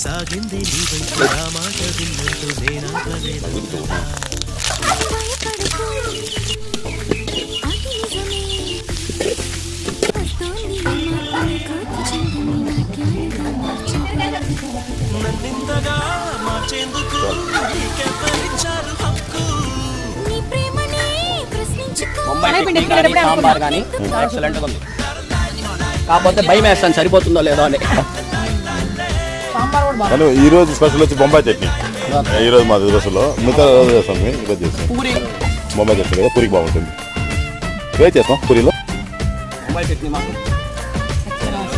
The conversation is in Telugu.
సాగింది మాట విన్నట్టు నన్నింతగా మార్చేందుకు నీకెవ్వరిచ్చారు హక్కు. సాంబార్ కానీ ఎక్సలెంట్గా ఉంది. కాకపోతే భయం వేస్తాను సరిపోతుందో లేదో అని. ఈరోజు స్పెషల్ వచ్చి బొంబాయి చట్నీ. ఈరోజు మా దోశలో మిగతా రోజు చేస్తాం. ఈరోజు చేస్తాం బొంబాయి చట్నీ కదా, పూరికి బాగుంటుంది. ఏం చేస్తాం పూరిలో బొంబాయి చట్నీ మాకు